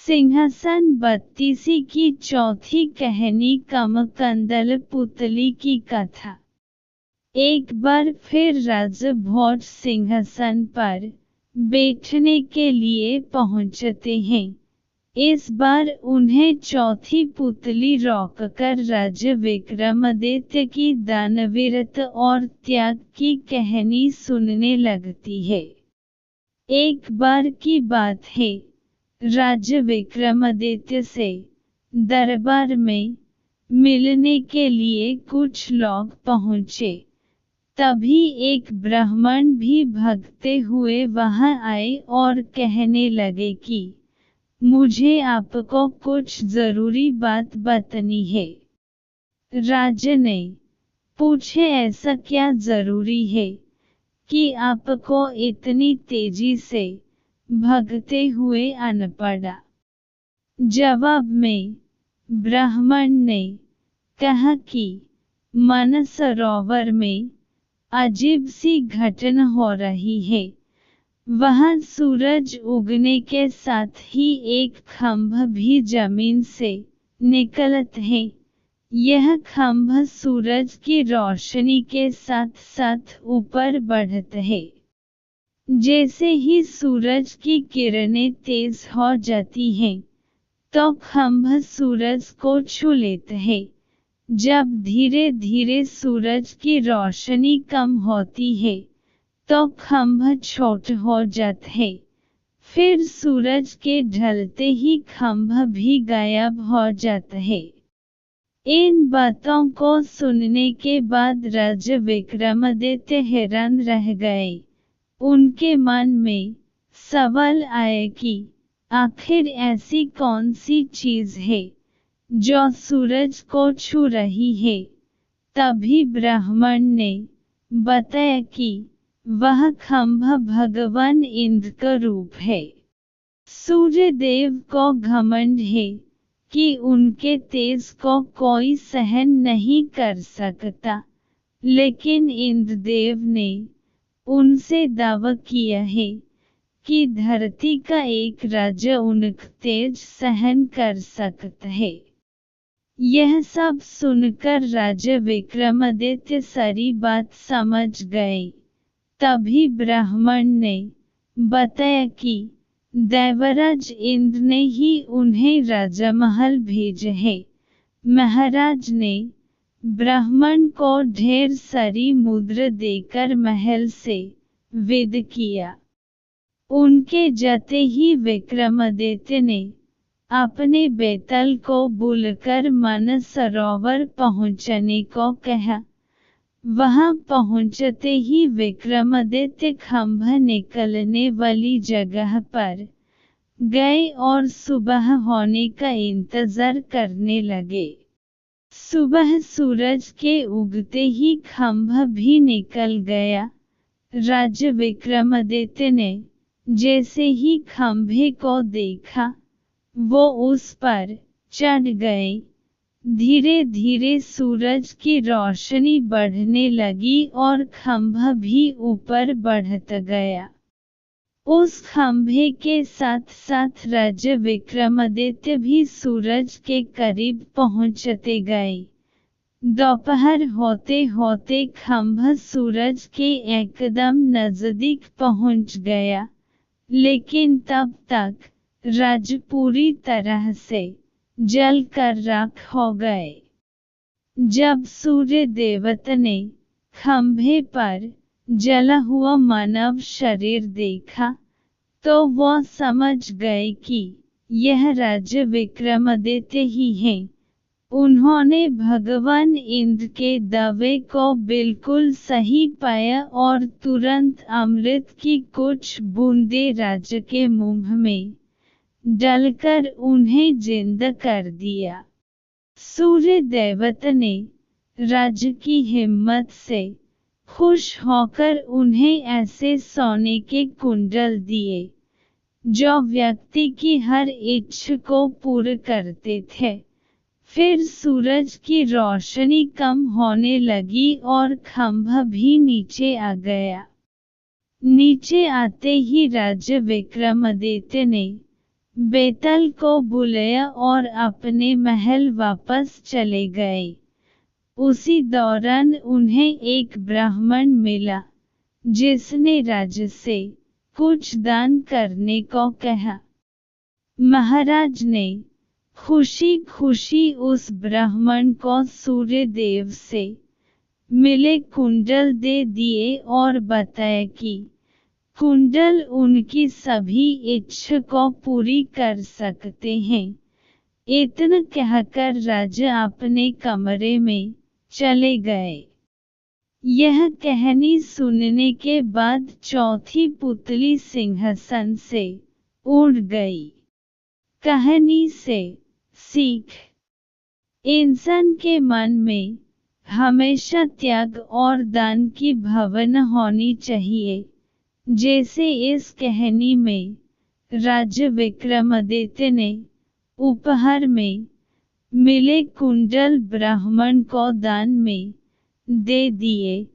सिंहासन 32 की चौथी कहानी कमकंदल पुतली की कथा। एक बार फिर राजभोज सिंहासन पर बैठने के लिए पहुंचते हैं। इस बार उन्हें चौथी पुतली रोककर राजा विक्रमादित्य की दानवीरता और त्याग की कहानी सुनने लगती है। एक बार की बात है, राजा विक्रमादित्य से दरबार में मिलने के लिए कुछ लोग पहुँचे। तभी एक ब्राह्मण भी भागते हुए वहां आए और कहने लगे कि मुझे आपको कुछ जरूरी बात बतानी है। राजा ने पूछे, ऐसा क्या जरूरी है कि आपको इतनी तेजी से भागते हुए आना पड़ा? जवाब में ब्राह्मण ने कहा कि मानसरोवर में अजीब सी घटना हो रही है। वहां सूरज उगने के साथ ही एक खंभा भी जमीन से निकलता है। यह खंभा सूरज की रोशनी के साथ साथ ऊपर बढ़ता है। जैसे ही सूरज की किरणें तेज हो जाती हैं, तो खंभा सूरज को छू लेता है। जब धीरे धीरे सूरज की रोशनी कम होती है, तो खंभा छोटा हो जाता है। फिर सूरज के ढलते ही खंभा भी गायब हो जाता है। इन बातों को सुनने के बाद राजा विक्रमादित्य हैरान रह गए। उनके मन में सवाल आया कि आखिर ऐसी कौन सी चीज है जो सूरज को छू रही है। तभी ब्राह्मण ने बताया कि वह खंभा भगवान इंद्र का रूप है। सूर्य देव को घमंड है कि उनके तेज को कोई सहन नहीं कर सकता, लेकिन इंद्रदेव ने उनसे दावा किया है कि धरती का एक राजा उनका तेज सहन कर सकता है। यह सब सुनकर राजा विक्रमादित्य सारी बात समझ गए। तभी ब्राह्मण ने बताया कि देवराज इंद्र ने ही उन्हें राजमहल भेजा है। महाराज ने ब्राह्मण को ढेर सारी मुद्रा देकर महल से विदा किया। उनके जाते ही विक्रमादित्य ने अपने बेताल को बुलाकर मानसरोवर पहुंचने को कहा। वहां पहुंचते ही विक्रमादित्य खंभा निकलने वाली जगह पर गए और सुबह होने का इंतजार करने लगे। सुबह सूरज के उगते ही खंभा भी निकल गया। राजा विक्रमादित्य ने जैसे ही खंभे को देखा, वो उस पर चढ़ गए। धीरे धीरे सूरज की रोशनी बढ़ने लगी और खंभा भी ऊपर बढ़ता गया। उस खंभे के साथ साथ राजा विक्रमादित्य भी सूरज के करीब पहुंचते गए। दोपहर होते होते खंभा सूरज के एकदम नजदीक पहुंच गया, लेकिन तब तक राजा पूरी तरह से जल कर राख हो गए। जब सूर्य देवता ने खंभे पर जला हुआ मानव शरीर देखा, तो वो समझ गए कि यह राजा विक्रमादित्य ही हैं। उन्होंने भगवान इंद्र के दावे को बिल्कुल सही पाया और तुरंत अमृत की कुछ बूंदें राजा के मुंह में डालकर उन्हें जिंदा कर दिया। सूर्य देवता ने राजा की हिम्मत से खुश होकर उन्हें ऐसे सोने के कुंडल दिए, जो व्यक्ति की हर इच्छा को पूरा करते थे। फिर सूरज की रोशनी कम होने लगी और खंभा भी नीचे आ गया। नीचे आते ही राजा विक्रमादित्य ने बेतल को बुलाया और अपने महल वापस चले गए। उसी दौरान उन्हें एक ब्राह्मण मिला, जिसने राजा से कुछ दान करने को कहा। महाराज ने खुशी खुशी उस ब्राह्मण को सूर्यदेव से मिले कुंडल दे दिए और बताया कि कुंडल उनकी सभी इच्छा को पूरी कर सकते हैं। इतना कहकर राजा अपने कमरे में चले गए। यह कहानी सुनने के बाद चौथी पुतली सिंहासन से उड़ गई। कहानी से सीख। इंसान के मन में हमेशा त्याग और दान की भावना होनी चाहिए। जैसे इस कहानी में राजा विक्रमादित्य ने उपहार में मिले कुंडल ब्राह्मण को दान में दे दिए,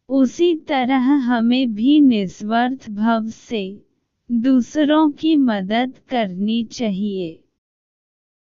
उसी तरह हमें भी निस्वार्थ भाव से दूसरों की मदद करनी चाहिए।